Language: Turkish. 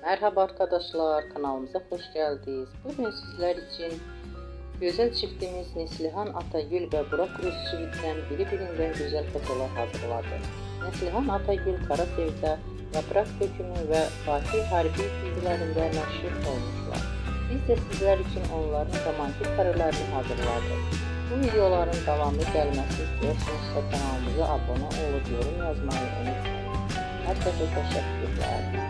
Merhaba arkadaşlar, kanalımıza hoş geldiniz. Bugün sizler için güzel çiftimiz Neslihan Atagül ve Burak Özçivit'ten birbirinden güzel fotolar hazırladı. Neslihan Atagül Karasevda, Yaprak Dökümü ve Fatih Harbi dizilerinde meşhur olmuşlar. Biz de sizler için onların romantik karelerini hazırladık. Bu videoların devamlı gelmesi istiyorsanız kanalımıza abone olup yorum yazmayı unutmayın. Herkese teşekkürler.